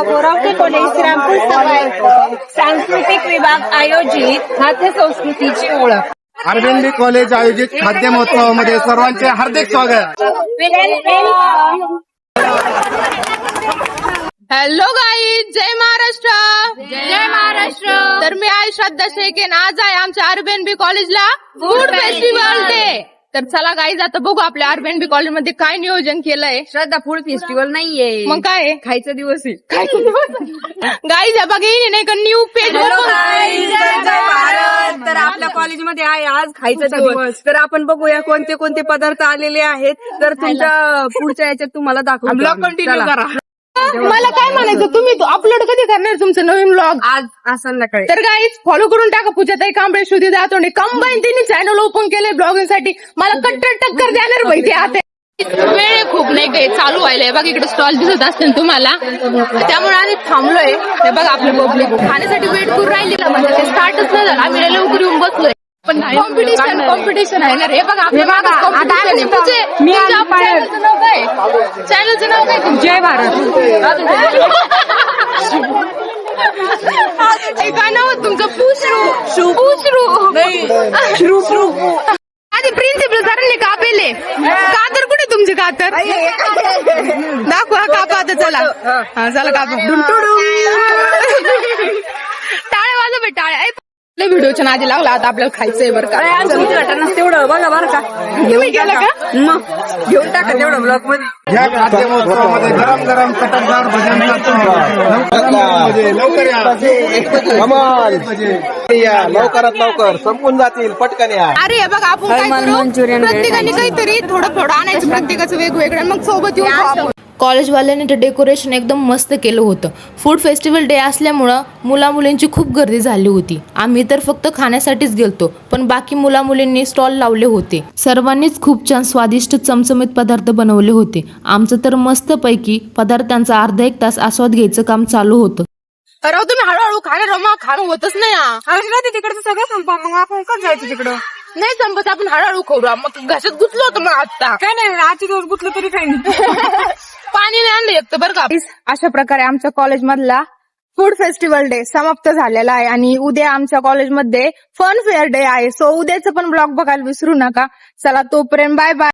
बोरावटे college Shrirampur सभा सांस्कृतिक विभाग आयोजित खाद्य संस्कृतीची ओळख. आरबीएनबी कॉलेज आयोजित खाद्य महोत्सवामध्ये सर्वांचे हार्दिक स्वागत. हॅलो गाईज, जय महाराष्ट्र. जय महाराष्ट्र. तर मी आहे श्रद्धा शेखेन. आज आहे आमच्या आरबीएनबी कॉलेजला फूड फेस्टिवल डे. तर चला गाईज, आता बघू आपल्या आरबीएनबी कॉलेजमध्ये काय नियोजन केलंय. श्रद्धा, फूड फेस्टिवल नाहीये, मग काय आहे? खायचा दिवस आहे. गाईज बघा, येईन नाही का न्यू पेज. तर आपल्या कॉलेजमध्ये आहे आज खायचा दिवस. तर आपण बघूया कोणते कोणते पदार्थ आलेले आहेत. तर तुमच्या पुढच्या याच्यात तुम्हाला दाखवू. ब्लॉग कंटिन्यू करा. मला काय म्हणायचं, तुम्ही अपलोड कधी करणार तुमचं नवीन ब्लॉग? आज संध्याकाळी. तर गाईज फॉलो करून टाका. पूजाताई कांबळे, श्रुती जातोंडे कंबाईन त्यांनी चॅनल ओपन केले ब्लॉगिंग साठी. मला कट्टर टक्कर देणार माहिती आता. वेळ खूप नाही काही चालू व्हायलाय. बघा इकडे स्टॉल दिसत असतील तुम्हाला, त्यामुळे आम्ही थांबलोय. हे बघा आपले पब्लिक खाण्यासाठी वेट करून राहिलेलं, म्हणजे ते स्टार्टच नाही झालं. आम्ही लवकर येऊन बसलोय. पण कॉम्पिटिशन आहे ना रे. बघा आपल्या चॅनलचं नाव काय? चॅनलचं नाव काय तुमचं? जय भारत. काय नाव तुमचं? आधी प्रिन्सिपल सरांनी कापेले. कातर कुठे तुमचे कातर? दाखवा कापा आता. चला चला कापा. टाळ्या वाजव बे, टाळ्या. व्हिडिओच्या नादी लागला. आता आपल्याला खायचंय बरं का. तेवढं बघा बरं का. तुम्ही गेला का? मग घेऊन टाका तेवढं ब्लॉग मध्ये. या खाद्य महोत्सवामध्ये गरम गरम चटकदार भजन या लवकरात लवकर संपून जातील. पटकन या. अरे बघा, आपण काय करू, प्रत्येकाने काहीतरी थोडं थोडं आणायचं, प्रत्येकाचं वेगवेगळं, मग सोबत येऊन खाऊ आपण. कॉलेजवाल्यांनी ते डेकोरेशन एकदम मस्त केलं होतं. फूड फेस्टिवल डे असल्यामुळं मुलामुलींची खूप गर्दी झाली होती. आम्ही तर फक्त खाण्यासाठीच गेलतो, पण बाकी मुलामुलींनी स्टॉल लावले होते. सर्वांनीच खूप छान स्वादिष्ट चमचमीत पदार्थ बनवले होते. आमचं तर मस्तपैकी पदार्थांचा अर्धा एक तास आस्वाद घ्यायचं काम चालू होतं. अरे तुम्ही हळूहळू खाणं होतच नाही. तिकडचं सगळं संपा, मग आपण कसं जायचं तिकडं? नाही संपत, आपण हळूहळू खाऊ. मग घशात गुतलो होतं मग आता. काय नाही, आजचे दिवस गुतलं तरी काही नाही. पाणी नाही आणलं येतं बरं का. अशा प्रकारे आमच्या कॉलेजमधला फूड फेस्टिवल डे समाप्त झालेला आहे. आणि उद्या आमच्या कॉलेजमध्ये फन फेअर डे आहे. सो उद्याचं पण ब्लॉग बघायला विसरू नका. चला तोपर्यंत बाय बाय.